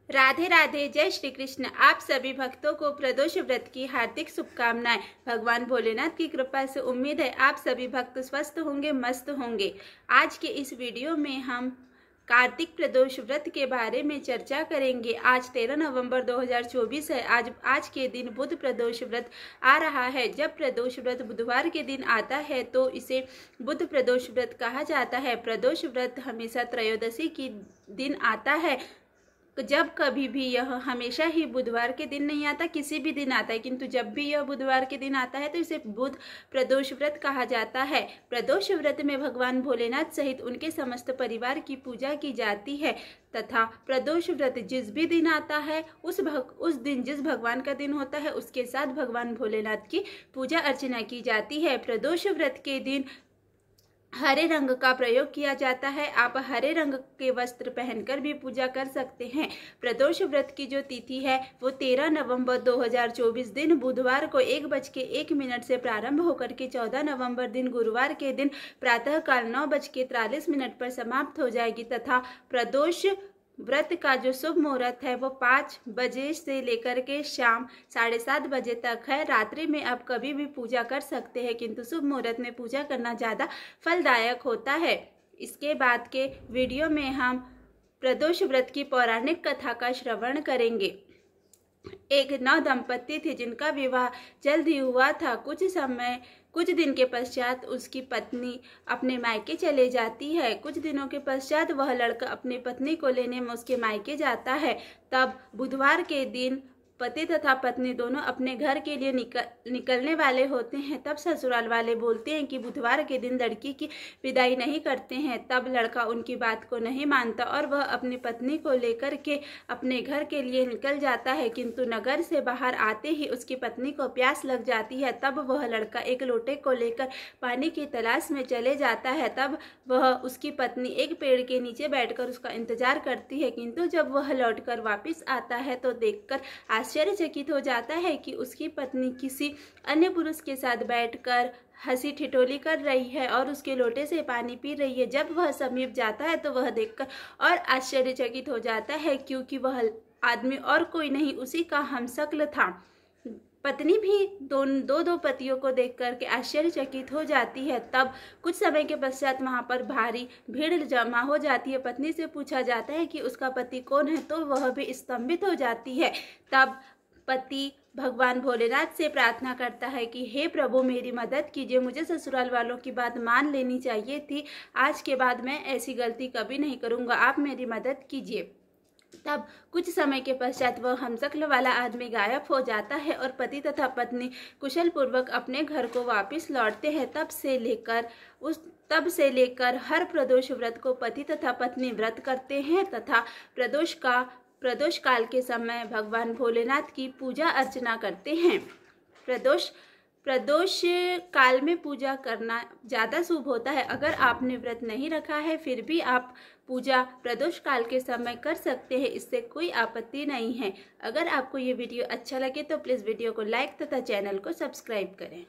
राधे राधे, जय श्री कृष्ण। आप सभी भक्तों को प्रदोष व्रत की हार्दिक शुभकामनाएं। भगवान भोलेनाथ की कृपा से उम्मीद है आप सभी भक्त स्वस्थ होंगे, मस्त होंगे। आज के इस वीडियो में हम कार्तिक प्रदोष व्रत के बारे में चर्चा करेंगे। आज 13 नवंबर 2024 है। आज के दिन बुध प्रदोष व्रत आ रहा है। जब प्रदोष व्रत बुधवार के दिन आता है तो इसे बुध प्रदोष व्रत कहा जाता है। प्रदोष व्रत हमेशा त्रयोदशी की दिन आता है। जब कभी भी यह हमेशा ही बुधवार के दिन नहीं आता, किसी भी दिन आता है, किंतु जब भी यह बुधवार के दिन आता है तो इसे बुध प्रदोष व्रत कहा जाता है। प्रदोष व्रत में भगवान भोलेनाथ सहित उनके समस्त परिवार की पूजा की जाती है तथा प्रदोष व्रत जिस भी दिन आता है उस दिन जिस भगवान का दिन होता है उसके साथ भगवान भोलेनाथ की पूजा अर्चना की जाती है। प्रदोष व्रत के दिन हरे रंग का प्रयोग किया जाता है। आप हरे रंग के वस्त्र पहनकर भी पूजा कर सकते हैं। प्रदोष व्रत की जो तिथि है वो 13 नवंबर 2024 दिन बुधवार को 1:01 से प्रारंभ होकर के 14 नवंबर दिन गुरुवार के दिन प्रातःकाल 9:43 पर समाप्त हो जाएगी तथा प्रदोष व्रत का जो शुभ मुहूर्त है वो 5 बजे से लेकर के शाम 7:30 बजे तक है। रात्रि में आप कभी भी पूजा कर सकते हैं, किंतु शुभ मुहूर्त में पूजा करना ज़्यादा फलदायक होता है। इसके बाद के वीडियो में हम प्रदोष व्रत की पौराणिक कथा का श्रवण करेंगे। एक नव दंपति थे जिनका विवाह जल्द ही हुआ था। कुछ दिन के पश्चात उसकी पत्नी अपने मायके चले जाती है। कुछ दिनों के पश्चात वह लड़का अपनी पत्नी को लेने में उसके मायके जाता है। तब बुधवार के दिन पति तथा पत्नी दोनों अपने घर के लिए निकलने वाले होते हैं। तब ससुराल वाले बोलते हैं कि बुधवार के दिन लड़की की विदाई नहीं करते हैं। तब लड़का उनकी बात को नहीं मानता और वह अपनी पत्नी को लेकर के अपने घर के लिए निकल जाता है, किंतु नगर से बाहर आते ही उसकी पत्नी को प्यास लग जाती है। तब वह लड़का एक लोटे को लेकर पानी की तलाश में चले जाता है। तब वह उसकी पत्नी एक पेड़ के नीचे बैठकर उसका इंतजार करती है, किंतु जब वह लौटकर वापस आता है तो देखकर आश्चर्यचकित हो जाता है कि उसकी पत्नी किसी अन्य पुरुष के साथ बैठकर हंसी ठिठोली कर रही है और उसके लोटे से पानी पी रही है। जब वह समीप जाता है तो वह देखकर और आश्चर्यचकित हो जाता है, क्योंकि वह आदमी और कोई नहीं उसी का हमशक्ल था। पत्नी भी दो पतियों को देख करके आश्चर्यचकित हो जाती है। तब कुछ समय के पश्चात वहां पर भारी भीड़ जमा हो जाती है। पत्नी से पूछा जाता है कि उसका पति कौन है, तो वह भी स्तंभित हो जाती है। तब पति भगवान भोलेनाथ से प्रार्थना करता है कि हे प्रभु, मेरी मदद कीजिए। मुझे ससुराल वालों की बात मान लेनी चाहिए थी। आज के बाद मैं ऐसी गलती कभी नहीं करूँगा, आप मेरी मदद कीजिए। तब कुछ समय के पश्चात वह हमशक्ल वाला आदमी गायब हो जाता है और पति तथा पत्नी कुशल पूर्वक अपने घर को वापस लौटते हैं। तब से लेकर हर प्रदोष व्रत को पति तथा पत्नी व्रत करते हैं तथा प्रदोष काल के समय भगवान भोलेनाथ की पूजा अर्चना करते हैं। प्रदोष काल में पूजा करना ज़्यादा शुभ होता है। अगर आपने व्रत नहीं रखा है फिर भी आप पूजा प्रदोष काल के समय कर सकते हैं, इससे कोई आपत्ति नहीं है। अगर आपको ये वीडियो अच्छा लगे तो प्लीज़ वीडियो को लाइक तथा चैनल को सब्सक्राइब करें।